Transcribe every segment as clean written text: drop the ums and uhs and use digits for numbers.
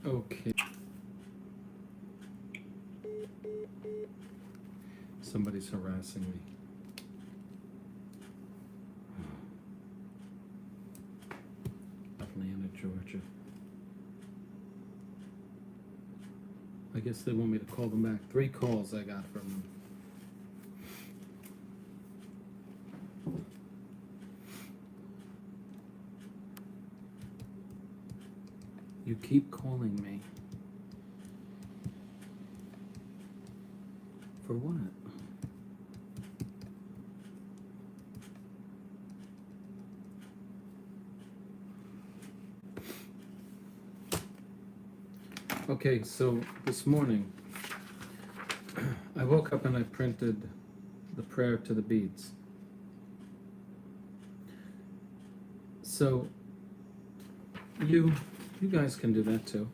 Okay. Somebody's harassing me. Atlanta, Georgia. I guess they want me to call them back. 3 calls I got from them. You keep calling me. For what? Okay, so this morning, I woke up and I printed the prayer to the beads. So, you guys can do that too.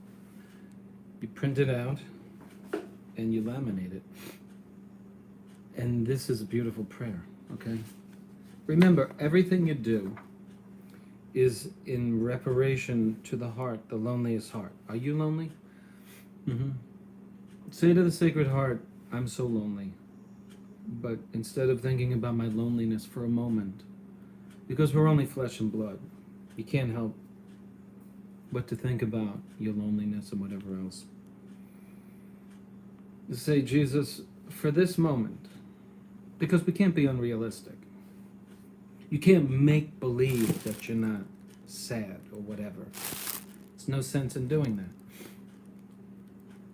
You print it out and you laminate it. And this is a beautiful prayer, okay? Remember, everything you do is in reparation to the heart, the loneliest heart. Are you lonely? Mm-hmm. Say to the Sacred Heart, I'm so lonely. But instead of thinking about my loneliness for a moment, because we're only flesh and blood, you can't help but to think about your loneliness and whatever else. Say, Jesus, for this moment, because we can't be unrealistic. You can't make believe that you're not sad or whatever. There's no sense in doing that.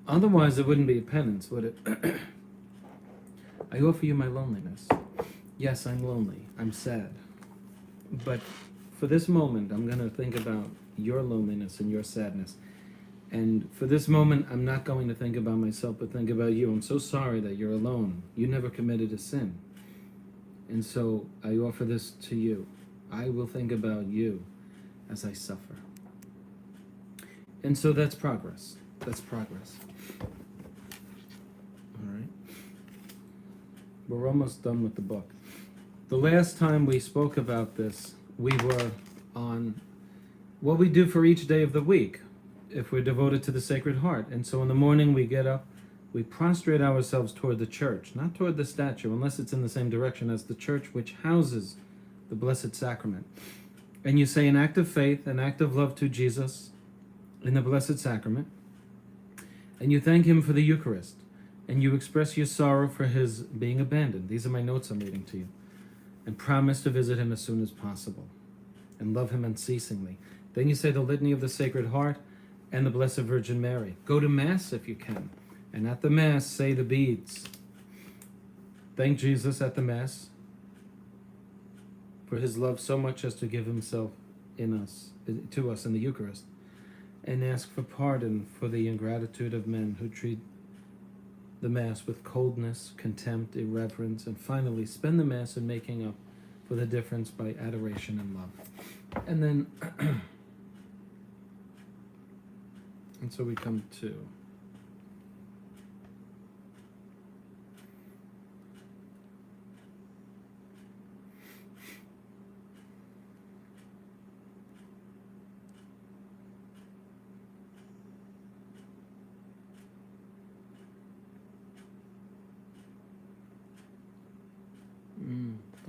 Otherwise, it wouldn't be a penance, would it? I offer you my loneliness. Yes, I'm lonely. I'm sad. But for this moment, I'm going to think about your loneliness and your sadness. And for this moment, I'm not going to think about myself, but think about you. I'm so sorry that you're alone. You never committed a sin. And so I offer this to you. I will think about you as I suffer. And so that's progress. That's progress. All right. We're almost done with the book. The last time we spoke about this, we were on what we do for each day of the week if we're devoted to the Sacred Heart. And so in the morning we get up, we prostrate ourselves toward the church, not toward the statue, unless it's in the same direction as the church which houses the Blessed Sacrament. And you say an act of faith, an act of love to Jesus in the Blessed Sacrament. And you thank him for the Eucharist. And you express your sorrow for his being abandoned. These are my notes I'm reading to you. And promise to visit him as soon as possible. And love him unceasingly. Then you say the Litany of the Sacred Heart and the Blessed Virgin Mary. Go to Mass if you can. And at the Mass, say the beads. Thank Jesus at the Mass for his love so much as to give himself to us in the Eucharist. And ask for pardon for the ingratitude of men who treat the Mass with coldness, contempt, irreverence, and finally spend the Mass in making up for the difference by adoration and love. And then, and so we come to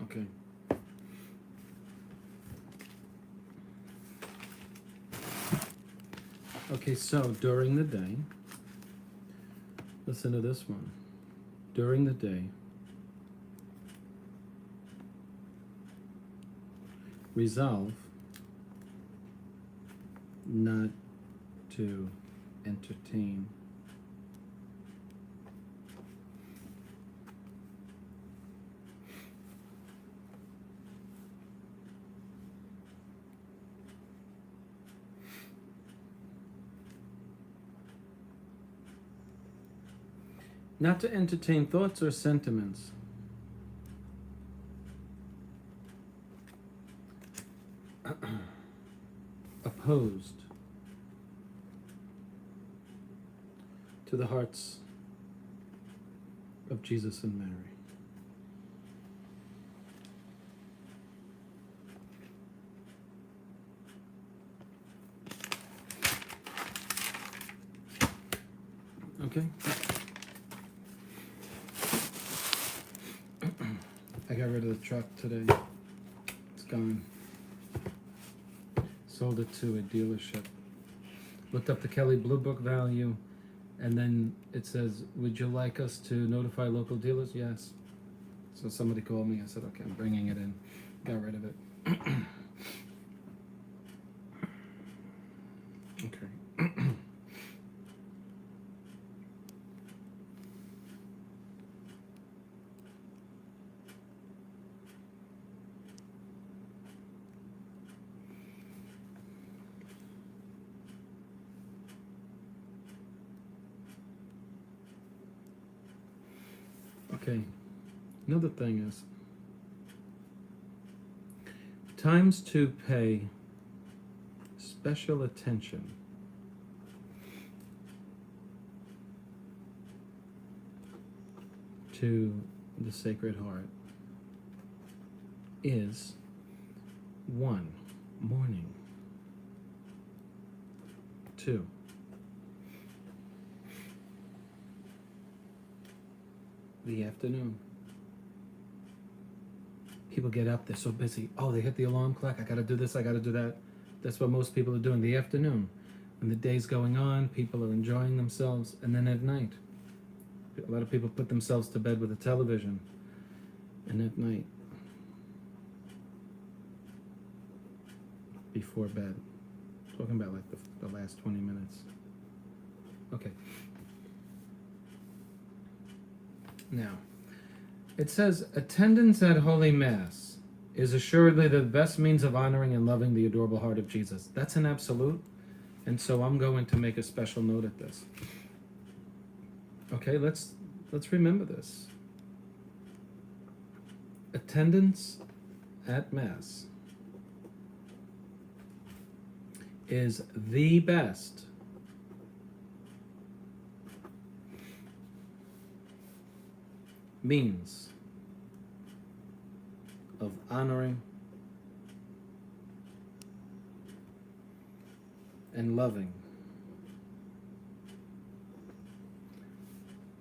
okay. Okay, so during the day, listen to this one. During the day, resolve not to entertain thoughts or sentiments opposed to the hearts of Jesus and Mary. Okay. I got rid of the truck today. It's gone. Sold it to a dealership. Looked up the Kelly Blue Book value, and then it says, would you like us to notify local dealers? Yes. So somebody called me. I said, okay, I'm bringing it in. Got rid of it. Okay. Okay. Another thing is, times to pay special attention to the Sacred Heart is 1, morning. 2, the afternoon. People get up, they're so busy. Oh, they hit the alarm clock. I gotta do this, I gotta do that. That's what most people are doing. The afternoon, when the day's going on, people are enjoying themselves. And then at night, a lot of people put themselves to bed with a television. And at night, before bed, talking about like the last 20 minutes. Okay. Now, it says, attendance at Holy Mass is assuredly the best means of honoring and loving the adorable heart of Jesus. That's an absolute, and so I'm going to make a special note at this. Okay, let's remember this. Attendance at Mass is the best means of honoring and loving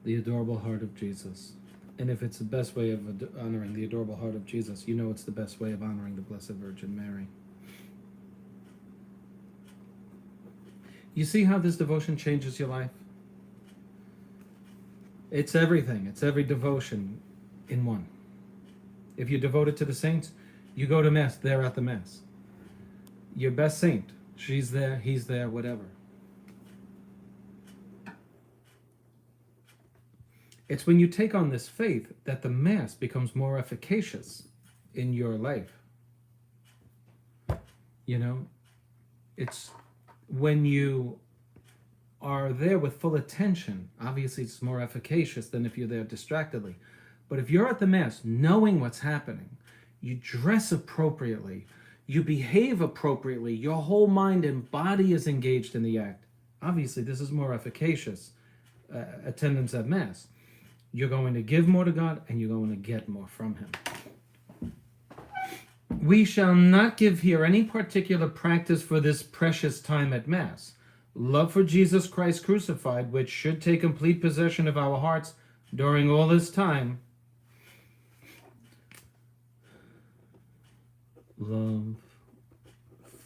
the adorable heart of Jesus. And if it's the best way of honoring the adorable heart of Jesus, you know it's the best way of honoring the Blessed Virgin Mary. You see how this devotion changes your life? It's everything. It's every devotion in one. If you're devoted to the saints, you go to Mass, they're at the Mass. Your best saint, she's there, he's there, whatever. It's when you take on this faith that the Mass becomes more efficacious in your life. You know, it's when you are there with full attention, obviously it's more efficacious than if you're there distractedly. But if you're at the Mass knowing what's happening, you dress appropriately, you behave appropriately, your whole mind and body is engaged in the act. Obviously, this is more efficacious attendance at Mass. You're going to give more to God and you're going to get more from Him. We shall not give here any particular practice for this precious time at Mass. Love for Jesus Christ crucified, which should take complete possession of our hearts during all this time. Love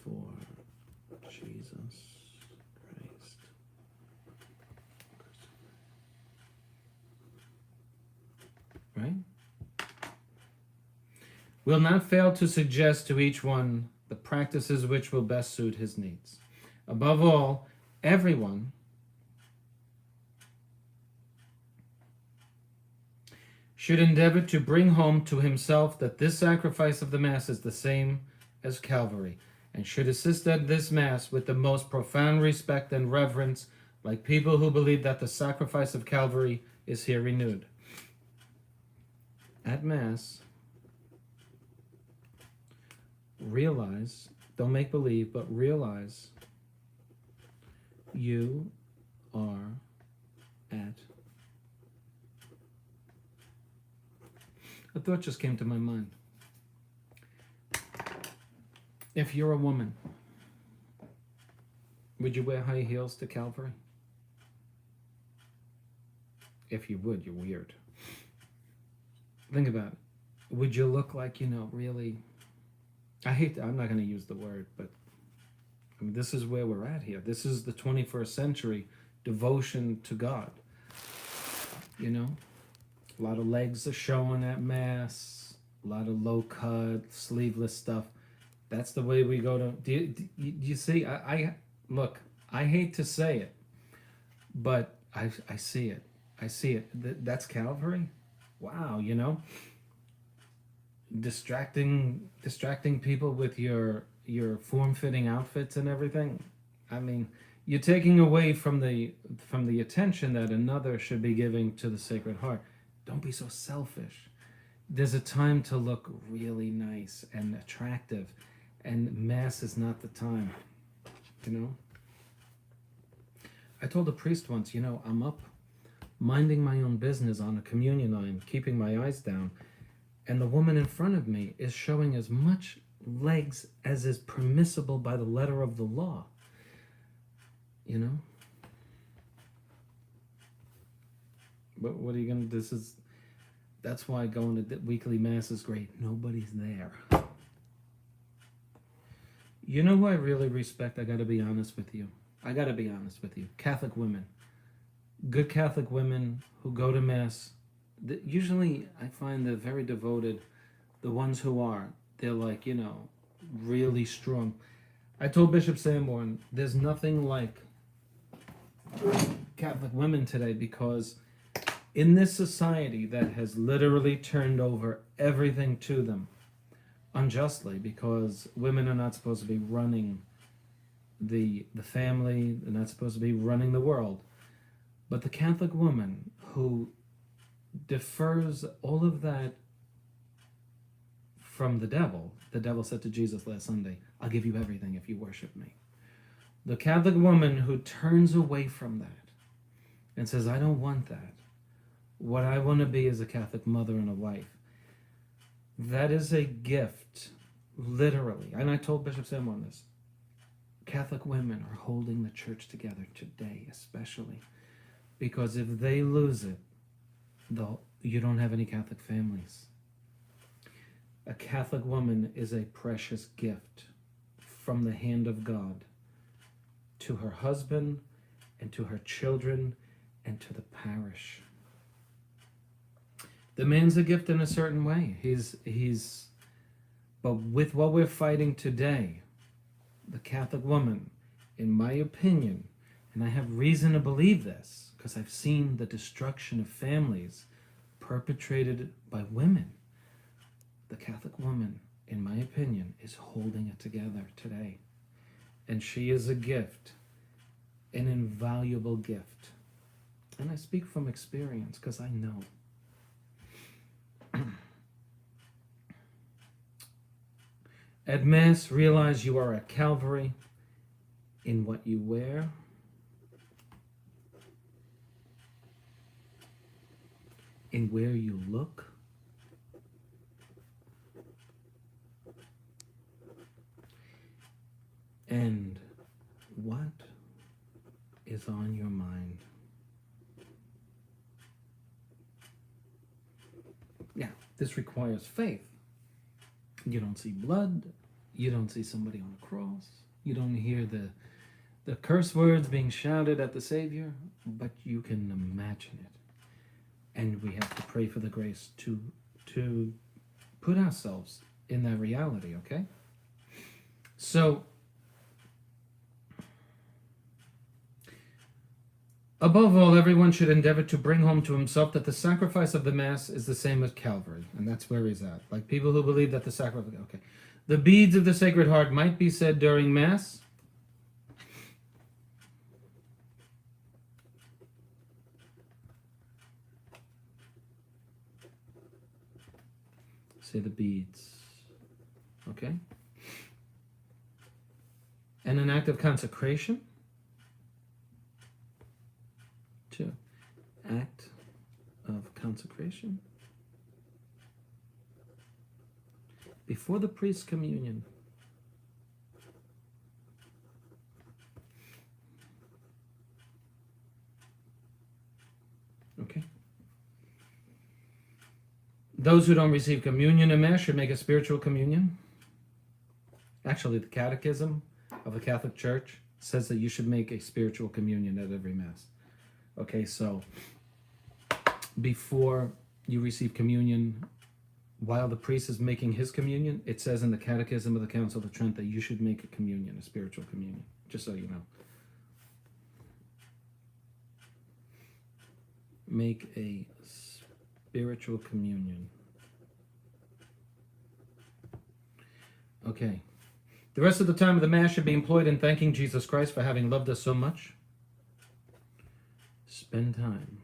for Jesus Christ. Right? Will not fail to suggest to each one the practices which will best suit his needs. Above all, everyone should endeavor to bring home to himself that this sacrifice of the Mass is the same as Calvary, and should assist at this Mass with the most profound respect and reverence, like people who believe that the sacrifice of Calvary is here renewed. At Mass, realize, don't make believe, but realize you are at. A thought just came to my mind. If you're a woman, would you wear high heels to Calvary? if you would, you're weird. Think about it. Would you look like, really... I'm not going to use the word, but I mean, this is where we're at here. This is the 21st century devotion to God. A lot of legs are showing at Mass, a lot of low-cut, sleeveless stuff. That's the way we go to... Do you see? Look, I hate to say it, but I see it. I see it. That's Calvary? Wow, distracting people with your form-fitting outfits and everything. I mean, you're taking away from the attention that another should be giving to the Sacred Heart. Don't be so selfish. There's a time to look really nice and attractive, and Mass is not the time. I told a priest once, I'm up minding my own business on a communion line, keeping my eyes down, and the woman in front of me is showing as much legs as is permissible by the letter of the law. But what are you going to... That's why going to weekly Mass is great. Nobody's there. You know who I really respect? I got to be honest with you. Catholic women. Good Catholic women who go to Mass. Usually I find they're very devoted. The ones who are, they're like, really strong. I told Bishop Sanborn, there's nothing like Catholic women today, because in this society that has literally turned over everything to them unjustly, because women are not supposed to be running the family, they're not supposed to be running the world. But the Catholic woman who defers all of that from the devil said to Jesus last Sunday, I'll give you everything if you worship me. The Catholic woman who turns away from that and says, I don't want that. What I want to be is a Catholic mother and a wife. That is a gift, literally. And I told Bishop Sanborn this. Catholic women are holding the church together today, especially. Because if they lose it, you don't have any Catholic families. A Catholic woman is a precious gift from the hand of God to her husband and to her children and to the parish. The man's a gift in a certain way. But with what we're fighting today, the Catholic woman, in my opinion, and I have reason to believe this, because I've seen the destruction of families perpetrated by women. The Catholic woman, in my opinion, is holding it together today. And she is a gift, an invaluable gift. And I speak from experience, because I know. At Mass, realize you are at Calvary in what you wear, in where you look, and what is on your mind. Now, this requires faith. You don't see blood. You don't see somebody on a cross. You don't hear the curse words being shouted at the Savior, but you can imagine it. And we have to pray for the grace to put ourselves in that reality, okay? So, above all, everyone should endeavor to bring home to himself that the sacrifice of the Mass is the same as Calvary. And that's where he's at. Like people who believe that the sacrifice... Okay. The beads of the Sacred Heart might be said during Mass. Say the beads. Okay? And an act of consecration. 2. Act of consecration. Before the priest's communion. Okay? Those who don't receive communion in Mass should make a spiritual communion. Actually, the Catechism of the Catholic Church says that you should make a spiritual communion at every Mass. Okay, so before you receive communion, while the priest is making his communion, it says in the Catechism of the Council of Trent that you should make a communion, a spiritual communion, just so you know. Make a spiritual communion. Okay. The rest of the time of the Mass should be employed in thanking Jesus Christ for having loved us so much. Spend time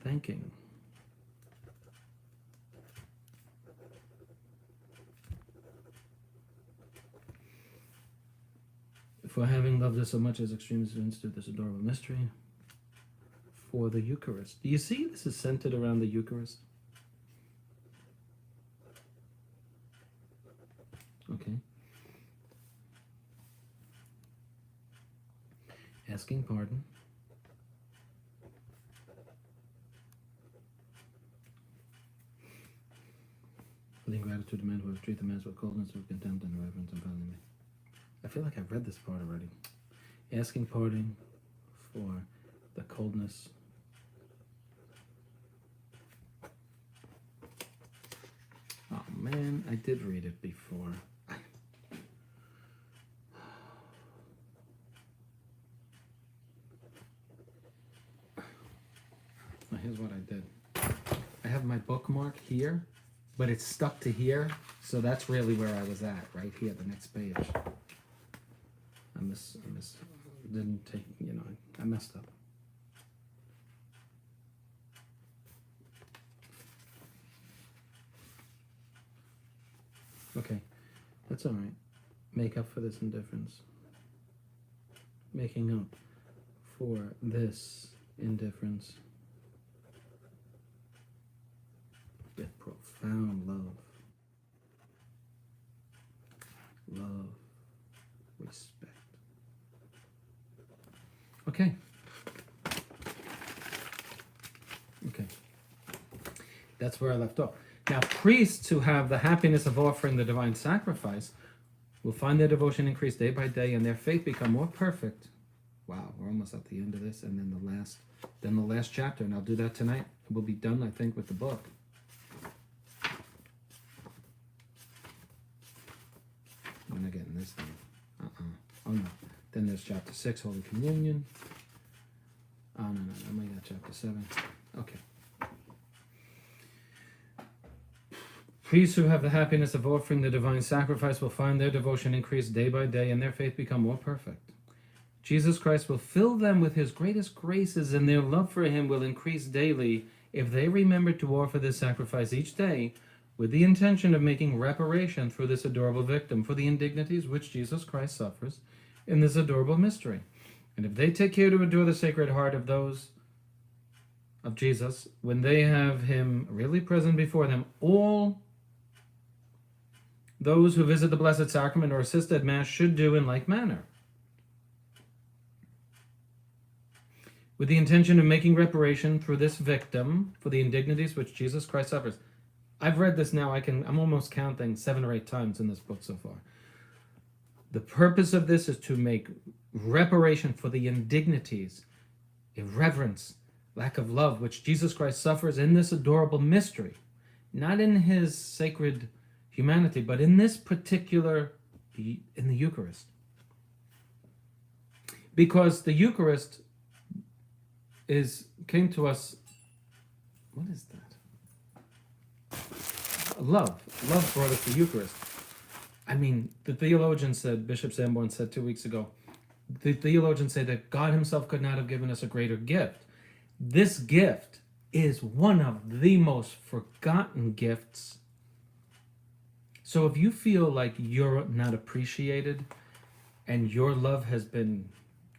thanking. For having loved us so much as extreme students through this adorable mystery. For the Eucharist. Do you see this is centered around the Eucharist? Okay. Asking pardon. With ingratitude to men who have treated the Mass with coldness, with contempt, and irreverence, and following me. I feel like I've read this part already. Asking pardon for the coldness. Oh man, I did read it before. Well, here's what I did. I have my bookmark here, but it's stuck to here, so that's really where I was at, right here, the next page. Didn't take, I messed up. Okay, that's all right. Make up for this indifference. Making up for this indifference with profound love. Love, respect. Okay. Okay. That's where I left off. Now, priests who have the happiness of offering the divine sacrifice will find their devotion increase day by day and their faith become more perfect. Wow, we're almost at the end of this, and then the last chapter, and I'll do that tonight. We'll be done, I think, with the book. I'm not getting this thing. Oh no. Then there's chapter 6, Holy Communion. Oh no, I might got chapter 7. Okay. Priests who have the happiness of offering the divine sacrifice will find their devotion increase day by day and their faith become more perfect. Jesus Christ will fill them with his greatest graces, and their love for him will increase daily if they remember to offer this sacrifice each day with the intention of making reparation through this adorable victim for the indignities which Jesus Christ suffers in this adorable mystery. And if they take care to adore the Sacred Heart of those of Jesus, when they have him really present before them, all those who visit the Blessed Sacrament or assist at Mass should do in like manner, with the intention of making reparation through this victim for the indignities which Jesus Christ suffers. I've read this now, I'm almost counting 7 or 8 times in this book so far. The purpose of this is to make reparation for the indignities, irreverence, lack of love, which Jesus Christ suffers in this adorable mystery. Not in his sacred humanity, but in this particular, in the Eucharist. Because the Eucharist came to us, what is that? Love brought us the Eucharist. I mean, the theologian said, Bishop Sanborn said 2 weeks ago, the theologians say that God himself could not have given us a greater gift. This gift is one of the most forgotten gifts. So if you feel like you're not appreciated and your love has been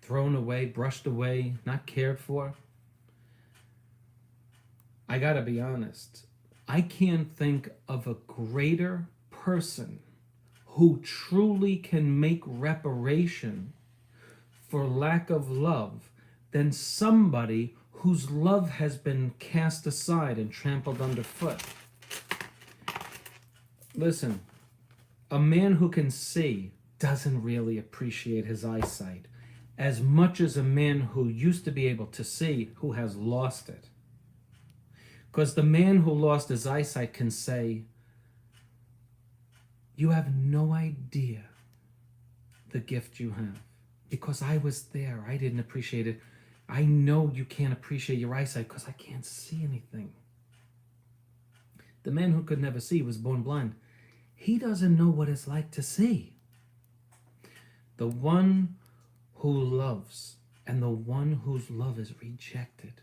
thrown away, brushed away, not cared for, I gotta be honest, I can't think of a greater person who truly can make reparation for lack of love than somebody whose love has been cast aside and trampled underfoot. Listen, a man who can see doesn't really appreciate his eyesight as much as a man who used to be able to see who has lost it. Because the man who lost his eyesight can say, you have no idea the gift you have. Because I was there, I didn't appreciate it. I know you can't appreciate your eyesight because I can't see anything. The man who could never see was born blind. He doesn't know what it's like to see. The one who loves and the one whose love is rejected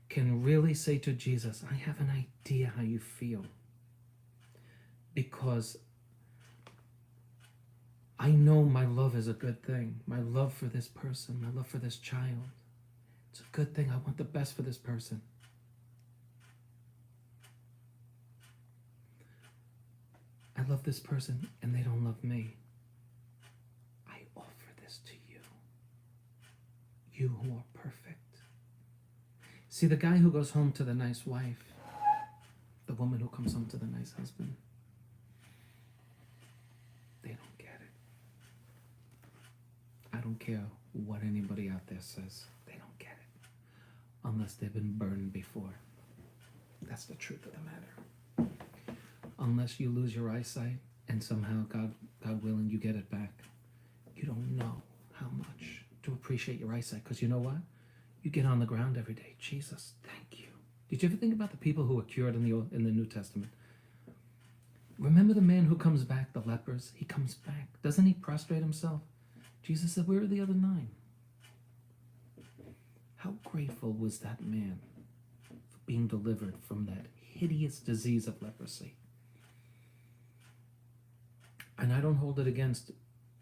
can really say to Jesus, I have an idea how you feel. Because I know my love is a good thing. My love for this person, my love for this child. It's a good thing. I want the best for this person. I love this person and they don't love me. I offer this to you. You who are perfect. See, the guy who goes home to the nice wife, the woman who comes home to the nice husband, they don't get it. I don't care what anybody out there says. They don't get it. Unless they've been burned before. That's the truth of the matter. Unless you lose your eyesight and somehow, God willing, you get it back, you don't know how much to appreciate your eyesight. Because you know what? You get on the ground every day. Jesus, thank you. Did you ever think about the people who were cured in the New Testament? Remember the man who comes back, the lepers? He comes back. Doesn't he prostrate himself? Jesus said, where are the other 9? How grateful was that man for being delivered from that hideous disease of leprosy? And I don't hold it against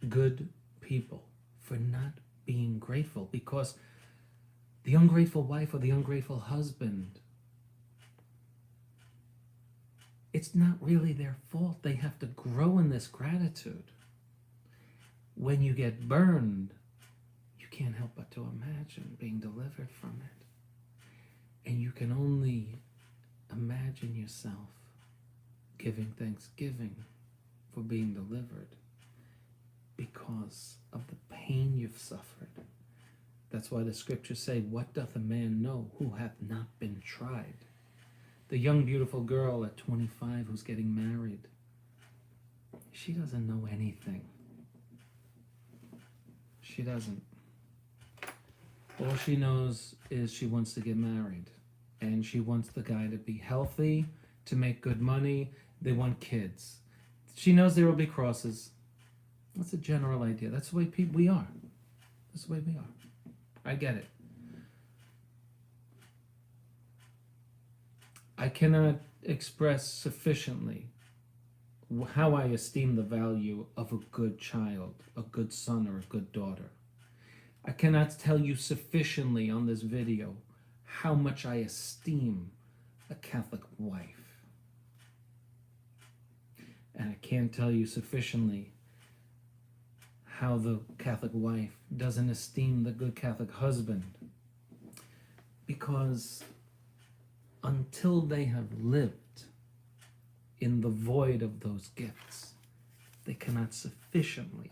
good people for not being grateful, because the ungrateful wife or the ungrateful husband, it's not really their fault. They have to grow in this gratitude. When you get burned, you can't help but to imagine being delivered from it. And you can only imagine yourself giving thanksgiving for being delivered because of the pain you've suffered. That's why the scriptures say, what doth a man know who hath not been tried? The young beautiful girl at 25 who's getting married, she doesn't know anything. She doesn't. All she knows is she wants to get married, and she wants the guy to be healthy, to make good money. They want kids. She knows there will be crosses. That's a general idea. That's the way we are. That's the way we are. I get it. I cannot express sufficiently how I esteem the value of a good child, a good son or a good daughter. I cannot tell you sufficiently on this video how much I esteem a Catholic wife. And I can't tell you sufficiently how the Catholic wife doesn't esteem the good Catholic husband. Because until they have lived in the void of those gifts, they cannot sufficiently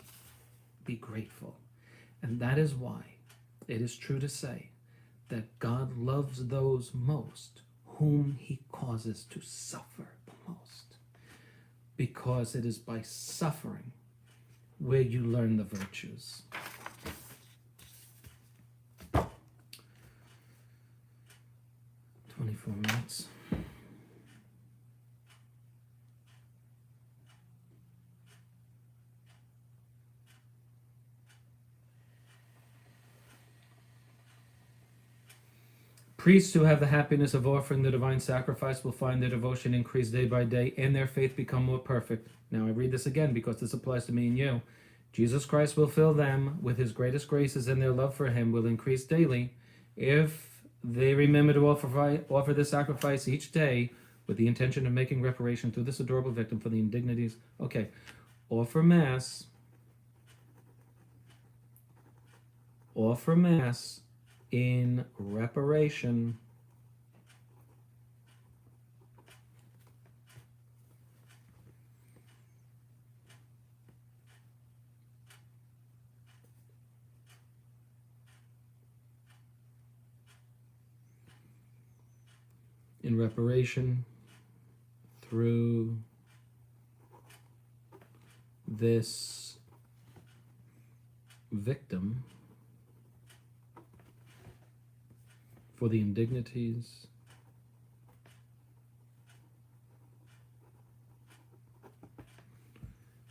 be grateful. And that is why it is true to say that God loves those most whom he causes to suffer the most. Because it is by suffering where you learn the virtues. "24 minutes. Priests who have the happiness of offering the divine sacrifice will find their devotion increase day by day and their faith become more perfect. Now I read this again because this applies to me and you. Jesus Christ will fill them with his greatest graces, and their love for him will increase daily if they remember to offer the sacrifice each day with the intention of making reparation through this adorable victim for the indignities. Okay, offer Mass in reparation. In reparation through this victim for the indignities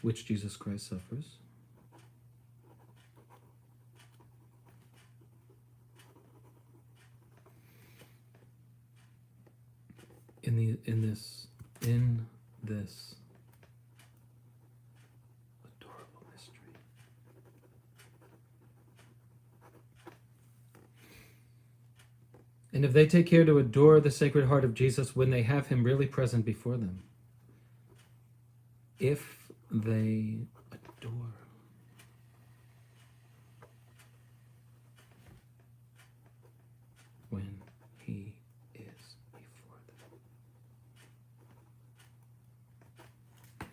which Jesus Christ suffers. In this adorable mystery. And if they take care to adore the Sacred Heart of Jesus when they have him really present before them, if they adore when he is before them.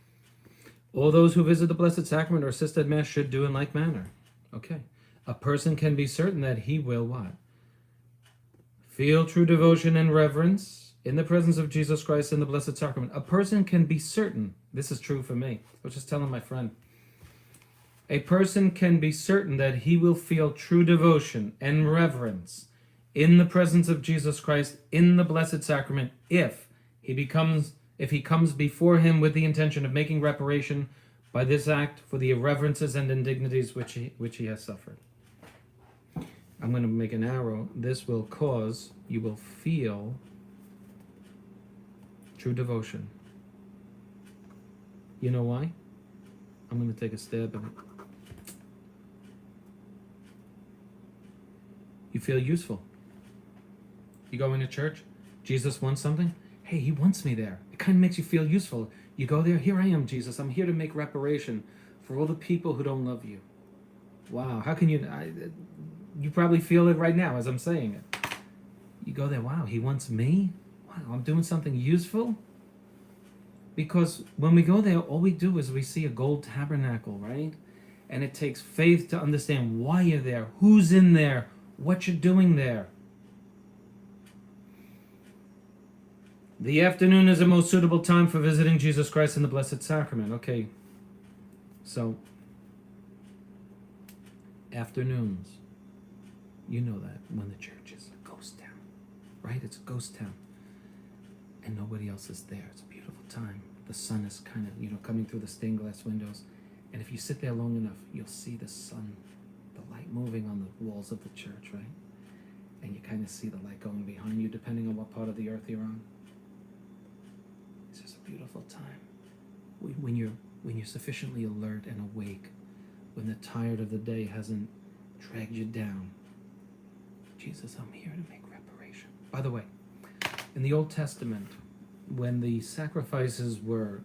All those who visit the Blessed Sacrament or assist at Mass should do in like manner. Okay. A person can be certain that he will what? Feel true devotion and reverence in the presence of Jesus Christ in the Blessed Sacrament. A person can be certain. This is true for me. I was just telling my friend. A person can be certain that he will feel true devotion and reverence in the presence of Jesus Christ in the Blessed Sacrament if he comes before him with the intention of making reparation by this act for the irreverences and indignities which he has suffered. I'm going to make an arrow. This will cause, you will feel true devotion. You know why? I'm going to take a stab at it. You feel useful. You go into church, Jesus wants something. Hey, he wants me there. It kind of makes you feel useful. You go there, here I am, Jesus. I'm here to make reparation for all the people who don't love you. Wow, how can you... you probably feel it right now as I'm saying it. You go there, wow, he wants me? Wow, I'm doing something useful? Because when we go there, all we do is we see a gold tabernacle, right? And it takes faith to understand why you're there, who's in there, what you're doing there. The afternoon is a most suitable time for visiting Jesus Christ in the Blessed Sacrament. Okay, so afternoons. You know that when the church is a ghost town, right? It's a ghost town. And nobody else is there. It's a beautiful time. The sun is kind of, coming through the stained glass windows. And if you sit there long enough, you'll see the sun, the light moving on the walls of the church, right? And you kind of see the light going behind you, depending on what part of the earth you're on. It's just a beautiful time. When you're sufficiently alert and awake, when the tired of the day hasn't dragged you down, Jesus, I'm here to make reparation. By the way, in the Old Testament, when the sacrifices were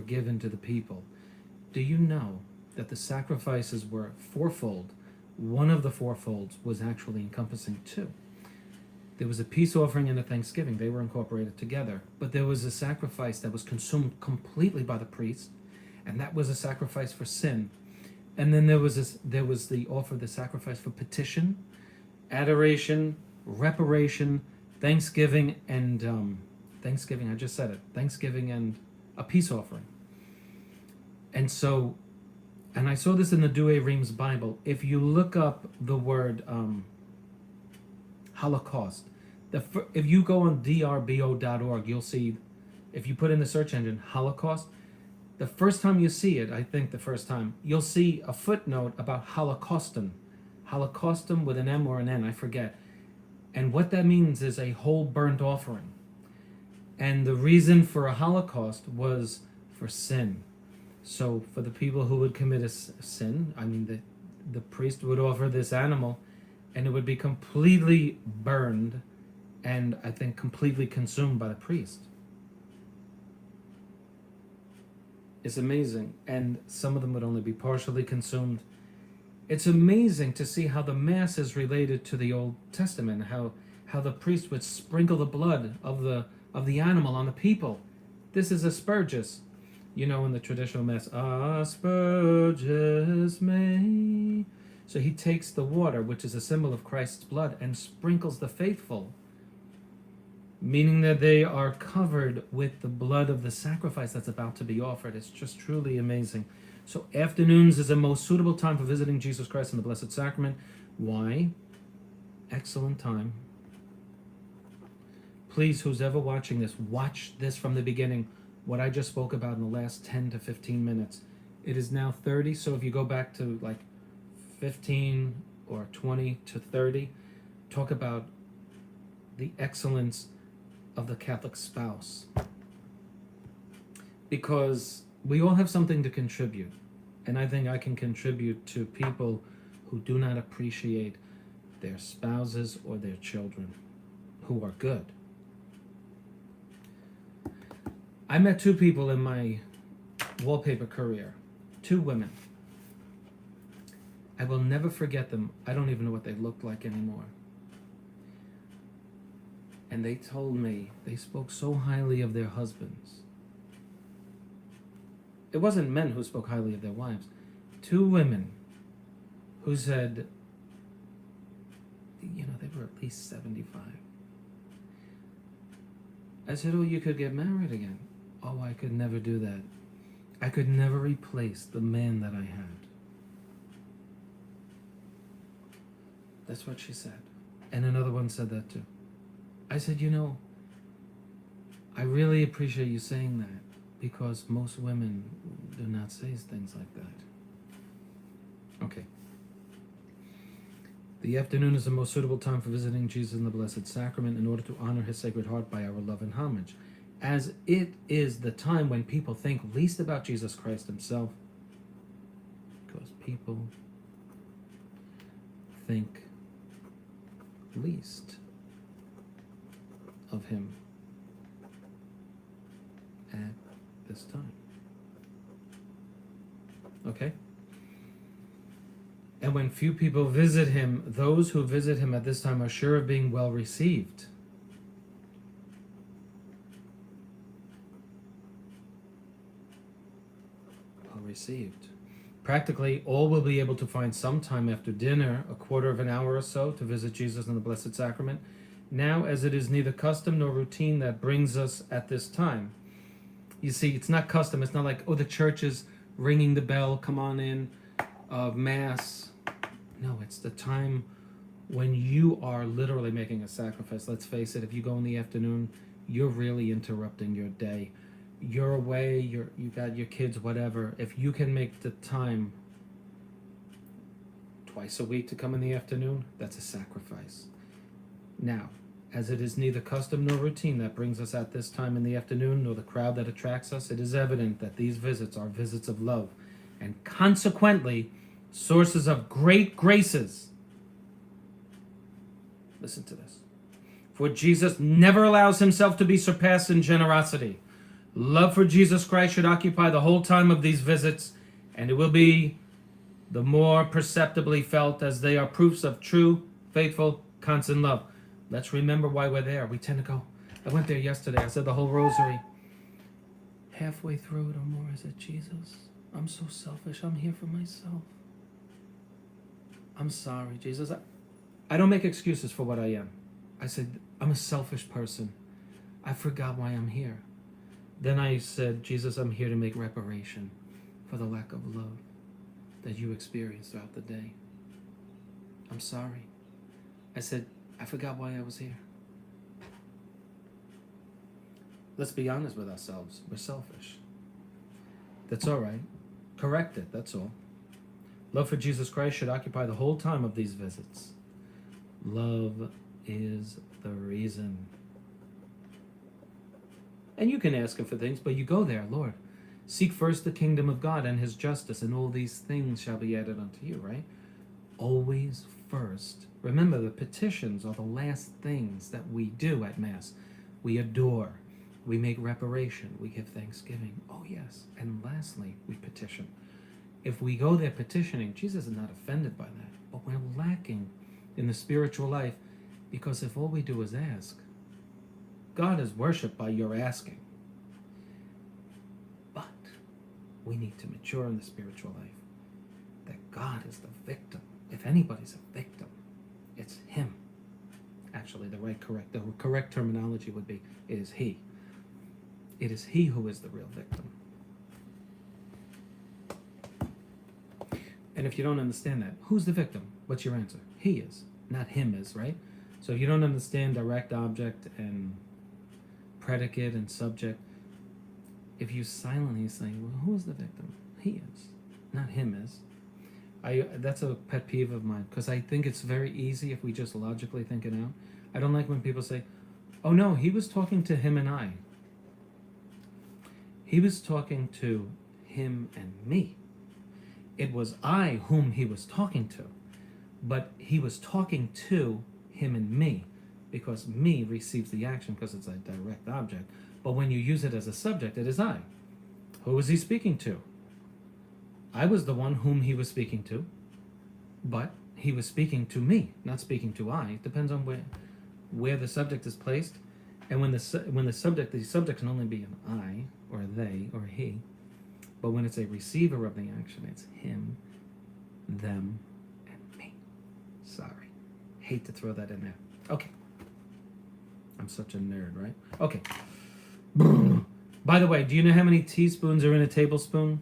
given to the people, do you know that the sacrifices were fourfold? One of the fourfolds was actually encompassing two. There was a peace offering and a thanksgiving. They were incorporated together. But there was a sacrifice that was consumed completely by the priest, and that was a sacrifice for sin. And then there was the sacrifice for petition, adoration, reparation, thanksgiving, and thanksgiving. I just said it. Thanksgiving and a peace offering. And so, and I saw this in the Douay Rheims Bible. If you look up the word Holocaust, if you go on drbo.org, you'll see. If you put in the search engine Holocaust. The first time you see it, I think the first time, you'll see a footnote about Holocaustum. Holocaustum with an M or an N, I forget. And what that means is a whole burnt offering. And the reason for a Holocaust was for sin. So for the people who would commit a sin, the priest would offer this animal, and it would be completely burned and I think completely consumed by the priest. It's amazing. And some of them would only be partially consumed. It's amazing to see how the Mass is related to the Old Testament, how the priest would sprinkle the blood of the animal on the people. This is asperges. You know, in the traditional Mass, asperges me. So he takes the water, which is a symbol of Christ's blood, and sprinkles the faithful, meaning that they are covered with the blood of the sacrifice that's about to be offered. It's just truly amazing. So afternoons is a most suitable time for visiting Jesus Christ in the Blessed Sacrament. Why? Excellent time. Please, who's ever watching this, watch this from the beginning. What I just spoke about in the last 10 to 15 minutes. It is now 30, so if you go back to like 15 or 20 to 30, talk about the excellence of the Catholic spouse. Because we all have something to contribute. And I think I can contribute to people who do not appreciate their spouses or their children, who are good. I met two people in my wallpaper career, two women. I will never forget them. I don't even know what they looked like anymore. And they told me they spoke so highly of their husbands. It wasn't men who spoke highly of their wives. Two women who said, you know, they were at least 75. I said, oh, you could get married again. Oh, I could never do that. I could never replace the man that I had. That's what she said. And another one said that too. I said, you know, I really appreciate you saying that, because most women do not say things like that. Okay. The afternoon is the most suitable time for visiting Jesus in the Blessed Sacrament in order to honor his Sacred Heart by our love and homage, as it is the time when people think least about Jesus Christ himself, because people think least of him at this time. Okay? And when few people visit him, those who visit him at this time are sure of being well received. Well received. Practically all will be able to find some time after dinner, a quarter of an hour or so, to visit Jesus in the Blessed Sacrament. Now, as it is neither custom nor routine that brings us at this time. You see, it's not custom. It's not like, oh, the church is ringing the bell, come on in, of Mass. No, it's the time when you are literally making a sacrifice. Let's face it, if you go in the afternoon, you're really interrupting your day. You're away, you got your kids, whatever. If you can make the time twice a week to come in the afternoon, that's a sacrifice. Now, as it is neither custom nor routine that brings us at this time in the afternoon, nor the crowd that attracts us, it is evident that these visits are visits of love, and consequently, sources of great graces. Listen to this. For Jesus never allows himself to be surpassed in generosity. Love for Jesus Christ should occupy the whole time of these visits, and it will be the more perceptibly felt as they are proofs of true, faithful, constant love. Let's remember why we're there. We tend to go, I went there yesterday, I said the whole rosary. Halfway through it or more, I said, Jesus, I'm so selfish, I'm here for myself. I'm sorry, Jesus. I don't make excuses for what I am. I said, I'm a selfish person. I forgot why I'm here. Then I said, Jesus, I'm here to make reparation for the lack of love that you experienced throughout the day. I'm sorry. I said, I forgot why I was here. Let's be honest with ourselves. We're selfish. That's all right. Correct it, that's all. Love for Jesus Christ should occupy the whole time of these visits. Love is the reason. And you can ask him for things, but you go there, Lord. Seek first the kingdom of God and his justice, and all these things shall be added unto you, right? Always first. Remember, the petitions are the last things that we do at Mass. We adore. We make reparation. We give thanksgiving. Oh, yes. And lastly, we petition. If we go there petitioning, Jesus is not offended by that. But we're lacking in the spiritual life, because if all we do is ask, God is worshipped by your asking. But we need to mature in the spiritual life. That God is the victim. If anybody's a victim, it's him. Actually, the correct terminology would be, it is he. It is he who is the real victim. And if you don't understand that, who's the victim? What's your answer? He is, not him is, right? So if you don't understand direct object and predicate and subject, if you silently say, well, who's the victim? He is, not him is. That's a pet peeve of mine, because I think it's very easy if we just logically think it out. I don't like when people say, oh no, he was talking to him and I. He was talking to him and me. It was I whom he was talking to, but he was talking to him and me, because me receives the action because it's a direct object. But when you use it as a subject, it is I. Who was he speaking to? I was the one whom he was speaking to, but he was speaking to me, not speaking to I. It depends on where the subject is placed, and when the subject can only be an I or they or he. But when it's a receiver of the action, it's him, them, and me. Sorry. Hate to throw that in there. Okay. I'm such a nerd, right? Okay. By the way, do you know how many teaspoons are in a tablespoon?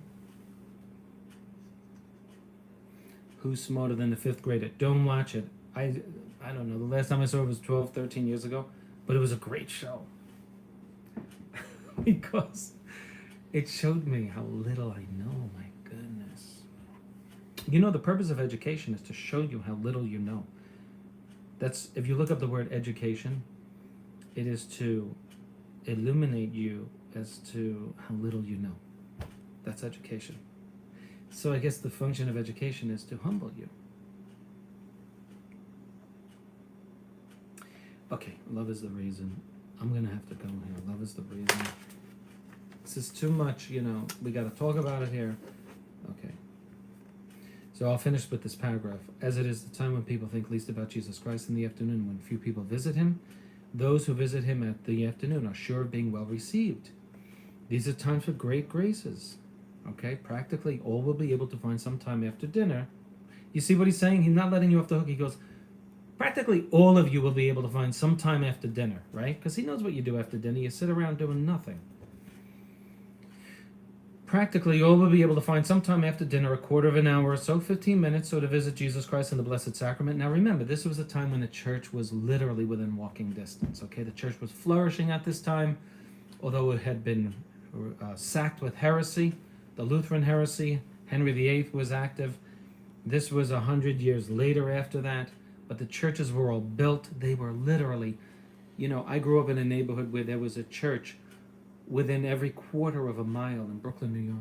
Who's smarter than the fifth grader? Don't watch it. I don't know. The last time I saw it was 12, 13 years ago. But it was a great show. Because it showed me how little I know. My goodness. You know, the purpose of education is to show you how little you know. That's, if you look up the word education, it is to illuminate you as to how little you know. That's education. So I guess the function of education is to humble you. Okay, love is the reason. I'm going to have to go here. Love is the reason. This is too much, you know. We got to talk about it here. Okay. So I'll finish with this paragraph. As it is the time when people think least about Jesus Christ in the afternoon, when few people visit him, those who visit him at the afternoon are sure of being well received. These are times for great graces. Okay, practically all will be able to find some time after dinner. You see what he's saying? He's not letting you off the hook. He goes, practically all of you will be able to find some time after dinner, right? Because he knows what you do after dinner. You sit around doing nothing. Practically all will be able to find some time after dinner, a quarter of an hour or so, 15 minutes, so to visit Jesus Christ in the Blessed Sacrament. Now remember, this was a time when the church was literally within walking distance, okay? The church was flourishing at this time, although it had been sacked with heresy. The Lutheran heresy, Henry VIII was active. This was 100 years later after that, but the churches were all built. They were literally, you know, I grew up in a neighborhood where there was a church within every quarter of a mile in Brooklyn, New York.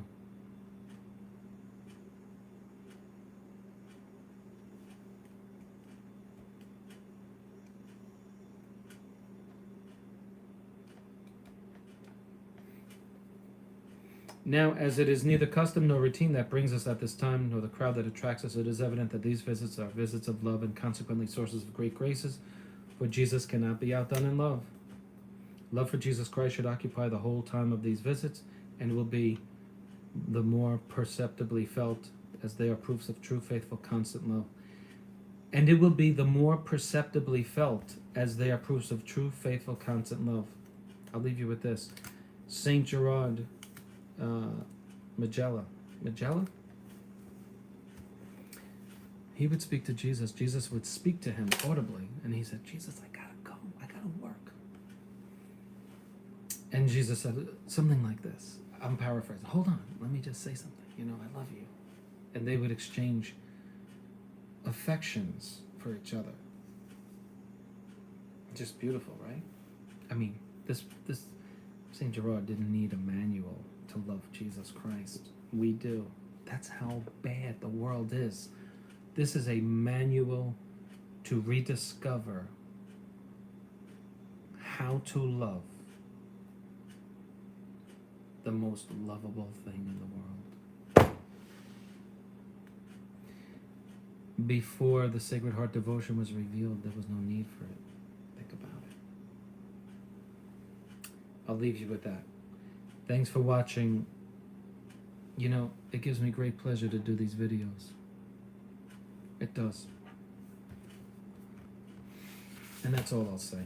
Now, as it is neither custom nor routine that brings us at this time, nor the crowd that attracts us, it is evident that these visits are visits of love and consequently sources of great graces, for Jesus cannot be outdone in love. Love for Jesus Christ should occupy the whole time of these visits, and will be the more perceptibly felt as they are proofs of true, faithful, constant love. And it will be the more perceptibly felt as they are proofs of true, faithful, constant love. I'll leave you with this. Saint Gerard Magella. He would speak to Jesus. Jesus would speak to him audibly, and he said, Jesus, I gotta go. I gotta work. And Jesus said something like this. I'm paraphrasing. Hold on. Let me just say something. You know, I love you. And they would exchange affections for each other. Just beautiful, right? I mean, this Saint Gerard didn't need a manual to love Jesus Christ. We do. That's how bad the world is. This is a manual to rediscover how to love the most lovable thing in the world. before the Sacred Heart devotion was revealed, there was no need for it. Think about it. I'll leave you with that. Thanks for watching. You know, it gives me great pleasure to do these videos. It does. And that's all I'll say.